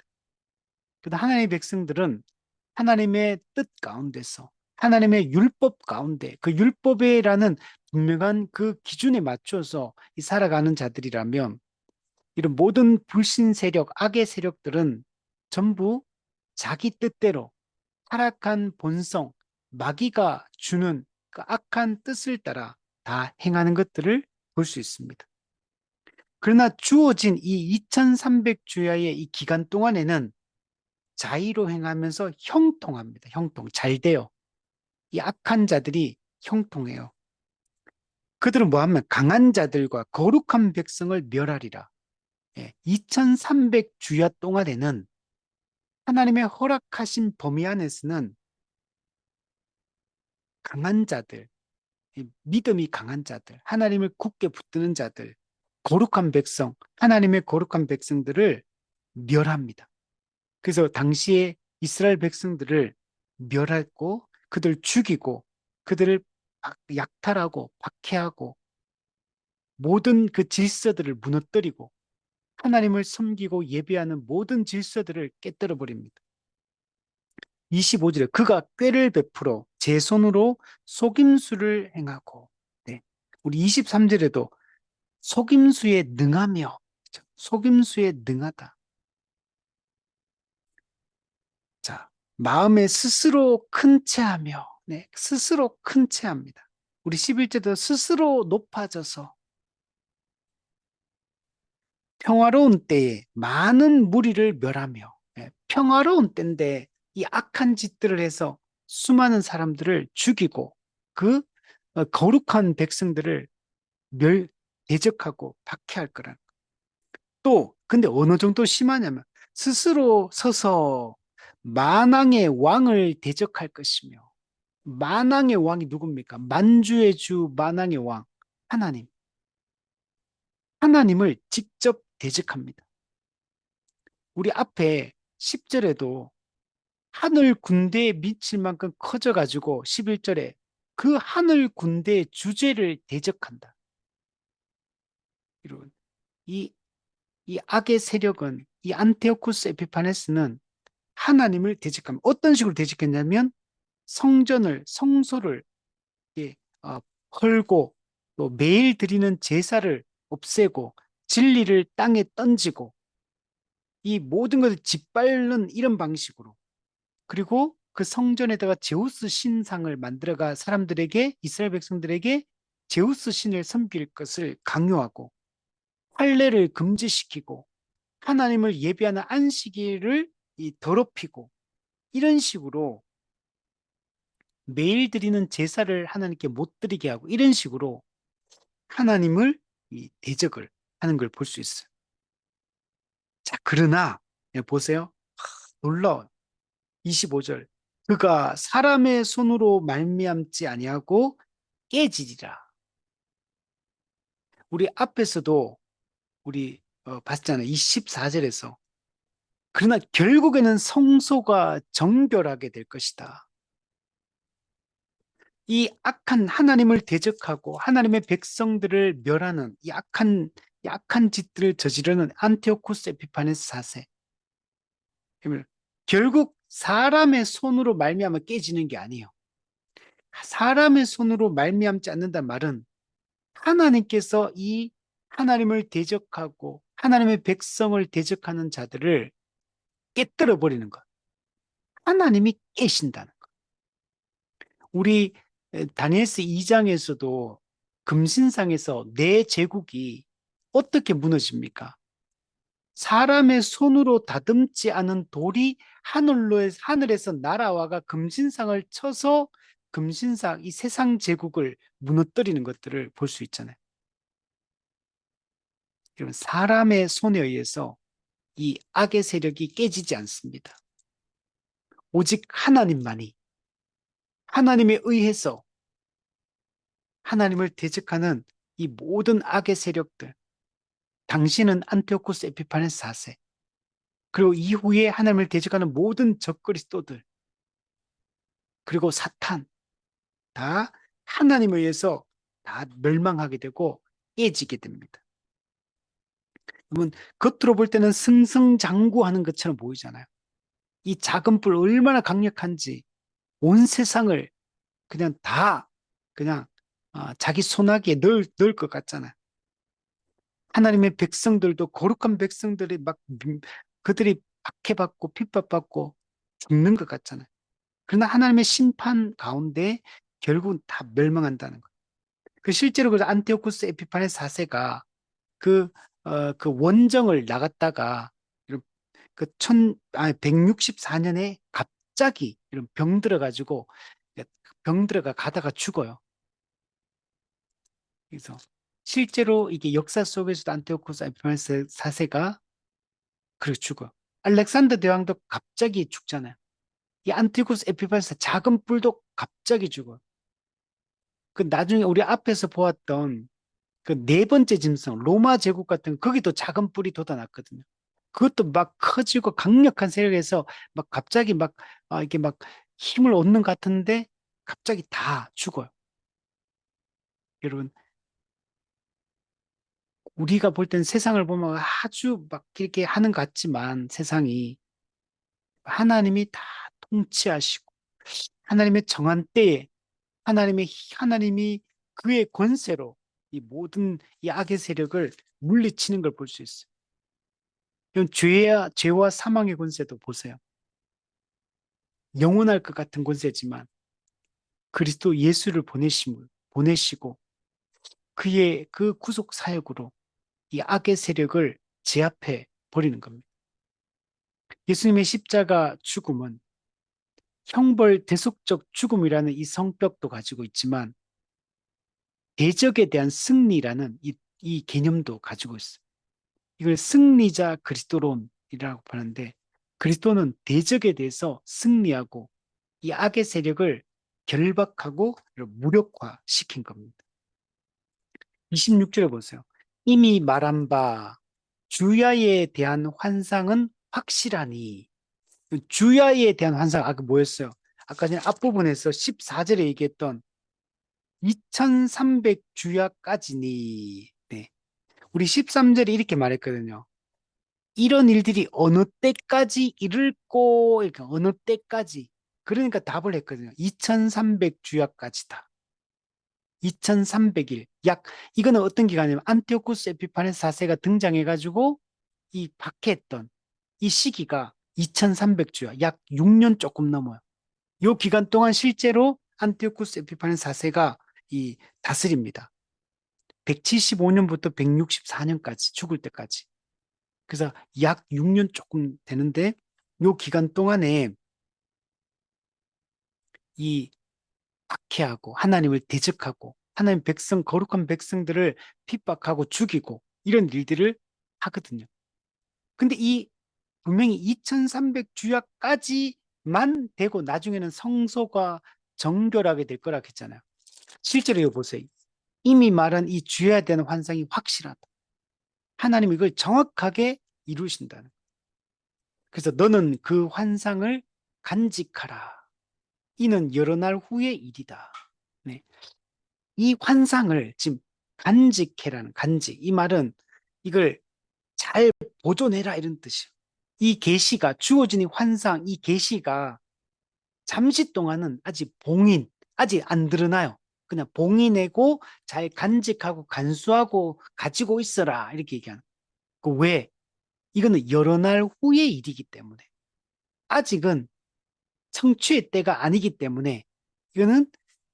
그런데 하나님의 백성들은 하나님의 뜻 가운데서 하나님의 율법 가운데 그 율법이라는 분명한 그 기준에 맞춰서 살아가는 자들이라면 이런 모든 불신 세력, 악의 세력들은 전부 자기 뜻대로 타락한 본성, 마귀가 주는 그 악한 뜻을 따라 다 행하는 것들을 볼 수 있습니다. 그러나 주어진 이 2300주야의 이 기간 동안에는 자의로 행하면서 형통합니다. 형통. 잘 돼요. 이 악한 자들이 형통해요. 그들은 뭐하면 강한 자들과 거룩한 백성을 멸하리라. 2300주야 동안에는 하나님의 허락하신 범위 안에서는 강한 자들, 믿음이 강한 자들, 하나님을 굳게 붙드는 자들, 거룩한 백성, 하나님의 거룩한 백성들을 멸합니다. 그래서 당시에 이스라엘 백성들을 멸하고 그들을 죽이고 그들을 약탈하고 박해하고 모든 그 질서들을 무너뜨리고 하나님을 섬기고 예배하는 모든 질서들을 깨뜨려 버립니다. 25절에 그가 꾀를 베풀어 제 손으로 속임수를 행하고, 네. 우리 23절에도 속임수에 능하며, 그렇죠? 속임수에 능하다. 자, 마음에 스스로 큰 채하며, 네, 스스로 큰 채합니다. 우리 11절도 스스로 높아져서 평화로운 때에 많은 무리를 멸하며, 네, 평화로운 때인데 이 악한 짓들을 해서 수많은 사람들을 죽이고 그 거룩한 백성들을 멸, 대적하고 박해할 거라는. 또, 근데 어느 정도 심하냐면, 스스로 서서 만왕의 왕을 대적할 것이며, 만왕의 왕이 누굽니까? 만주의 주 만왕의 왕, 하나님. 하나님을 직접 대적합니다. 우리 앞에 10절에도 하늘 군대에 미칠 만큼 커져가지고 11절에 그 하늘 군대의 주제를 대적한다. 여러분, 이 이 악의 세력은 이 안티오쿠스 에피파네스는 하나님을 대적합니다. 어떤 식으로 대적했냐면 성소를 예, 어, 헐고 또 매일 드리는 제사를 없애고 진리를 땅에 던지고 이 모든 것을 짓밟는 이런 방식으로 그리고 그 성전에다가 제우스 신상을 만들어가 사람들에게 이스라엘 백성들에게 제우스 신을 섬길 것을 강요하고 할례를 금지시키고 하나님을 예배하는 안식일을 더럽히고 이런 식으로 매일 드리는 제사를 하나님께 못 드리게 하고 이런 식으로 하나님을 대적을 하는 걸 볼 수 있어요. 자, 그러나 보세요. 놀라워요. 25절. 그가 사람의 손으로 말미암지 아니하고 깨지리라. 우리 앞에서도 우리 봤잖아요. 24절에서. 그러나 결국에는 성소가 정결하게 될 것이다. 이 악한 하나님을 대적하고 하나님의 백성들을 멸하는 이 악한 짓들을 저지르는 안티오코스 에피파네스 4세. 결국 사람의 손으로 말미암아 깨지는 게 아니에요. 사람의 손으로 말미암지 않는다는 말은 하나님께서 이 하나님을 대적하고 하나님의 백성을 대적하는 자들을 깨뜨려 버리는 것. 하나님이 깨신다는 것. 우리 다니엘서 2장에서도 금신상에서 내 제국이 어떻게 무너집니까? 사람의 손으로 다듬지 않은 돌이 하늘에서 날아와가 금신상을 쳐서 금신상, 이 세상 제국을 무너뜨리는 것들을 볼 수 있잖아요. 여러분, 사람의 손에 의해서 이 악의 세력이 깨지지 않습니다. 오직 하나님만이 하나님에 의해서 하나님을 대적하는 이 모든 악의 세력들, 당신은 안티오코스 에피파네스 4세, 그리고 이후에 하나님을 대적하는 모든 적그리스도들, 그리고 사탄, 다 하나님에 의해서 다 멸망하게 되고 깨지게 됩니다. 그러면 겉으로 볼 때는 승승장구하는 것처럼 보이잖아요. 이 작은 불 얼마나 강력한지 온 세상을 그냥 다 그냥 자기 손아귀에 넣을 것 같잖아요. 하나님의 백성들도 거룩한 백성들이 막 그들이 박해받고 핍박받고 죽는 것 같잖아요. 그러나 하나님의 심판 가운데 결국은 다 멸망한다는 거예요. 그 실제로 그 안티오쿠스 에피파네스 4세가 그 원정을 나갔다가 그 164년에 갑자기 이런 병 들어가지고 병 들어가 가다가 죽어요. 그래서 실제로 이게 역사 속에서도 안티오코스 에피파네스 4세가 그렇게 죽어요. 알렉산더 대왕도 갑자기 죽잖아요. 이 안티오코스 에피파네스 작은 뿔도 갑자기 죽어요. 그 나중에 우리 앞에서 보았던 그 네 번째 짐승, 로마 제국 같은 거기도 작은 뿔이 돋아났거든요. 그것도 막 커지고 강력한 세력에서 막 갑자기 막 이렇게 막 힘을 얻는 것 같은데 갑자기 다 죽어요. 여러분, 우리가 볼 땐 세상을 보면 아주 막 이렇게 하는 것 같지만 세상이 하나님이 다 통치하시고 하나님의 정한 때에 하나님이 그의 권세로 이 모든 이 악의 세력을 물리치는 걸 볼 수 있어요. 이건 죄와 사망의 권세도 보세요. 영원할 것 같은 권세지만 그리스도 예수를 보내시고 그의 그 구속 사역으로 이 악의 세력을 제압해 버리는 겁니다. 예수님의 십자가 죽음은 형벌 대속적 죽음이라는 이 성격도 가지고 있지만 대적에 대한 승리라는 이 개념도 가지고 있어요. 이걸 승리자 그리스도론이라고 하는데 그리스도는 대적에 대해서 승리하고 이 악의 세력을 결박하고 무력화시킨 겁니다. 26절에 보세요. 이미 말한 바 주야에 대한 환상은 확실하니 주야에 대한 환상 아까 뭐였어요? 아까 전에 앞부분에서 14절에 얘기했던 2300 주야까지니 네. 우리 13절에 이렇게 말했거든요. 이런 일들이 어느 때까지 이를꼬 이렇게 어느 때까지 그러니까 답을 했거든요. 2300 주야까지다. 2300일. 이거는 어떤 기간이냐면 안티오쿠스 에피파네스 4세가 등장해가지고 이 박해했던 이 시기가 2300주야. 약 6년 조금 넘어요. 이 기간 동안 실제로 안티오쿠스 에피파네스 4세가 이 다스립니다. 175년부터 164년까지 죽을 때까지. 그래서 약 6년 조금 되는데 이 기간 동안에 이 박해하고 하나님을 대적하고 하나님 백성 거룩한 백성들을 핍박하고 죽이고 이런 일들을 하거든요. 근데 이 분명히 2300 주야까지만 되고 나중에는 성소가 정결하게 될 거라 했잖아요. 실제로 이거 보세요. 이미 말한 이 주야에 대한 환상이 확실하다. 하나님 이걸 정확하게 이루신다는. 그래서 너는 그 환상을 간직하라. 이는 여러 날 후의 일이다. 네. 이 환상을 지금 간직해라는 간직. 이 말은 이걸 잘 보존해라 이런 뜻이에요. 이 계시가 주어진 이 환상, 이 계시가 잠시 동안은 아직 아직 안 드러나요. 그냥 봉인하고 잘 간직하고 간수하고 가지고 있어라 이렇게 얘기하는. 그 왜? 이거는 여러 날 후의 일이기 때문에 아직은 성취의 때가 아니기 때문에 이거는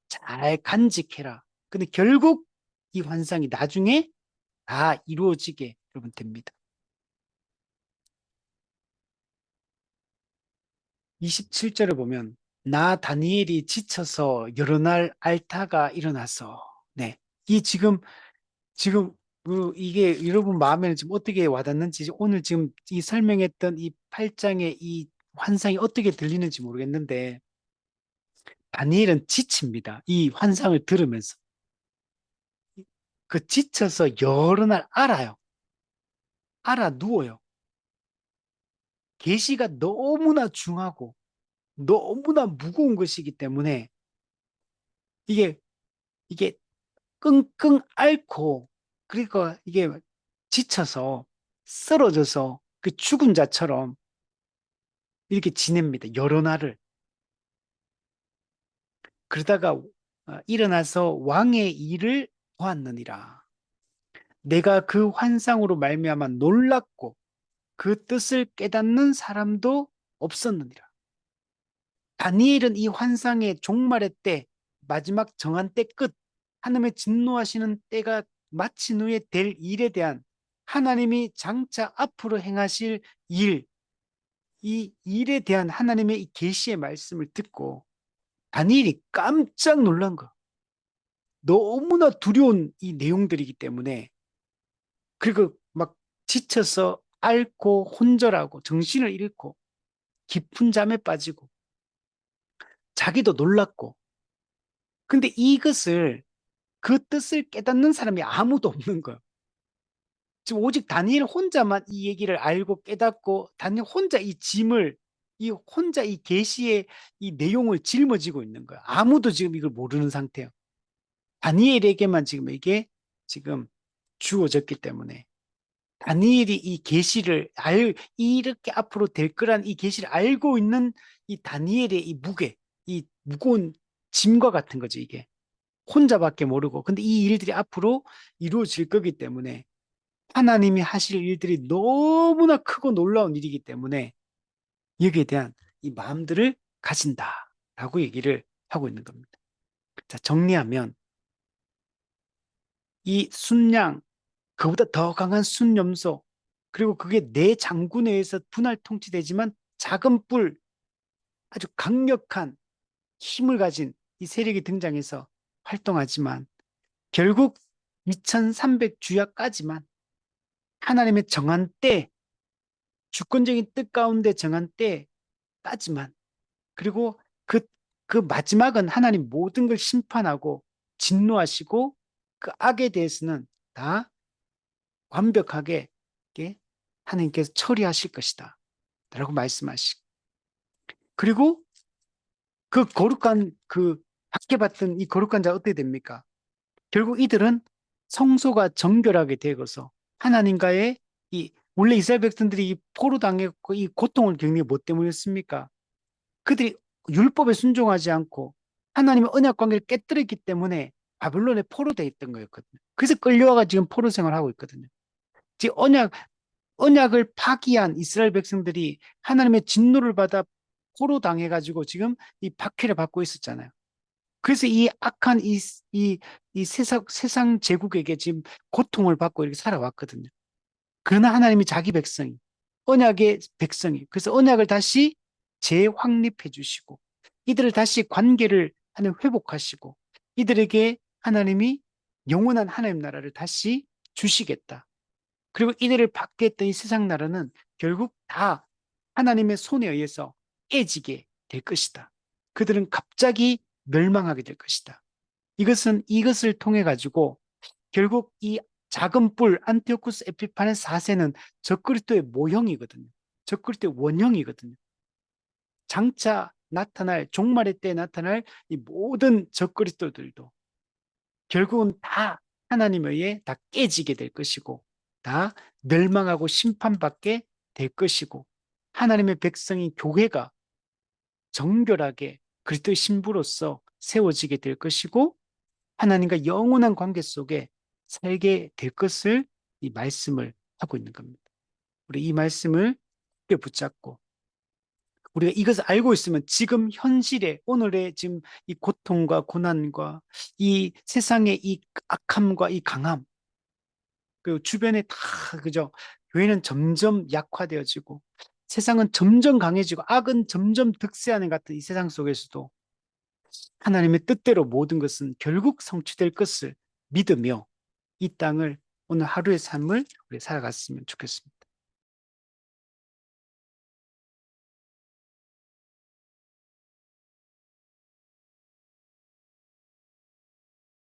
잘 간직해라. 근데 결국 이 환상이 나중에 다 이루어지게 여러분 됩니다. 27절을 보면 나 다니엘이 지쳐서 여러 날 앓다가 일어나서 네. 이 지금 이게 여러분 마음에는 지금 어떻게 와닿는지 오늘 지금 이 설명했던 이 8장의 이 환상이 어떻게 들리는지 모르겠는데 다니엘은 지칩니다. 이 환상을 들으면서 그 지쳐서 여러 날 알아 누워요. 계시가 너무나 중하고 너무나 무거운 것이기 때문에 이게 이게 끙끙 앓고 그러니까 이게 지쳐서 쓰러져서 그 죽은 자처럼 이렇게 지냅니다. 여러 날을. 그러다가 일어나서 왕의 일을 보았느니라. 내가 그 환상으로 말미암아 놀랐고 그 뜻을 깨닫는 사람도 없었느니라. 다니엘은 이 환상의 종말의 때, 마지막 정한 때 끝, 하나님의 진노하시는 때가 마친 후에 될 일에 대한 하나님이 장차 앞으로 행하실 일, 이 일에 대한 하나님의 이 계시의 말씀을 듣고 다니엘이 깜짝 놀란 거. 너무나 두려운 이 내용들이기 때문에 그리고 막 지쳐서 앓고 혼절하고 정신을 잃고 깊은 잠에 빠지고 자기도 놀랐고 근데 이것을 그 뜻을 깨닫는 사람이 아무도 없는 거예요. 지금 오직 다니엘 혼자만 이 얘기를 알고 깨닫고 다니엘 혼자 이 짐을 이 혼자 이 계시의 이 내용을 짊어지고 있는 거예요. 아무도 지금 이걸 모르는 상태예요. 다니엘에게만 지금 이게 지금 주어졌기 때문에 다니엘이 이 계시를 이렇게 앞으로 될 거란 이 계시를 알고 있는 이 다니엘의 이 무게, 이 무거운 짐과 같은 거죠, 이게. 혼자밖에 모르고. 근데 이 일들이 앞으로 이루어질 거기 때문에 하나님이 하실 일들이 너무나 크고 놀라운 일이기 때문에 여기에 대한 이 마음들을 가진다라고 얘기를 하고 있는 겁니다. 자, 정리하면 이 순양, 그보다 더 강한 순염소, 그리고 그게 내 장구 내에서 분할 통치되지만 작은 뿔, 아주 강력한 힘을 가진 이 세력이 등장해서 활동하지만 결국 2300 주야까지만 하나님의 정한 때, 주권적인 뜻 가운데 정한 때까지만, 그리고 그, 그 마지막은 하나님 모든 걸 심판하고 진노하시고 그 악에 대해서는 다 완벽하게 하나님께서 처리하실 것이다 라고 말씀하시고, 그리고 그 거룩한 그 박해받던 이 거룩한 자 어떻게 됩니까? 결국 이들은 성소가 정결하게 되고서 하나님과의 이 원래 이스라엘 백성들이 이 포로당했고 이 고통을 겪는 게 뭐 때문이었습니까? 그들이 율법에 순종하지 않고 하나님의 언약 관계를 깨뜨렸기 때문에 바벨론에 포로돼 있던 거였거든요. 그래서 끌려와가 지금 포로 생활하고 있거든요. 지금 언약을 파기한 이스라엘 백성들이 하나님의 진노를 받아 포로 당해가지고 지금 이 박해를 받고 있었잖아요. 그래서 이 악한 이 세상 제국에게 지금 고통을 받고 이렇게 살아왔거든요. 그러나 하나님이 자기 백성이, 언약의 백성이, 그래서 언약을 다시 재확립해 주시고, 이들을 다시 관계를 하나님 회복하시고, 이들에게 하나님이 영원한 하나님 나라를 다시 주시겠다. 그리고 이들을 받게 했던 이 세상 나라는 결국 다 하나님의 손에 의해서 깨지게 될 것이다. 그들은 갑자기 멸망하게 될 것이다. 이것을 통해 가지고 결국 이 작은 뿔 안티오쿠스 에피파네 4세는 적그리스도의 모형이거든요. 적그리스도의 원형이거든요. 장차 나타날 종말의 때에 나타날 이 모든 적그리스도들도 결국은 다 하나님에 의해 다 깨지게 될 것이고 다 멸망하고 심판받게 될 것이고 하나님의 백성인 교회가 정결하게 그리스도의 신부로서 세워지게 될 것이고 하나님과 영원한 관계 속에 살게 될 것을 이 말씀을 하고 있는 겁니다. 우리 이 말씀을 굳게 붙잡고 우리가 이것을 알고 있으면 지금 현실의 오늘의 지금 이 고통과 고난과 이 세상의 이 악함과 이 강함 그리고 주변에 다 그죠? 교회는 점점 약화되어지고 세상은 점점 강해지고 악은 점점 득세하는 같은 이 세상 속에서도 하나님의 뜻대로 모든 것은 결국 성취될 것을 믿으며 이 땅을 오늘 하루의 삶을 우리 살아갔으면 좋겠습니다.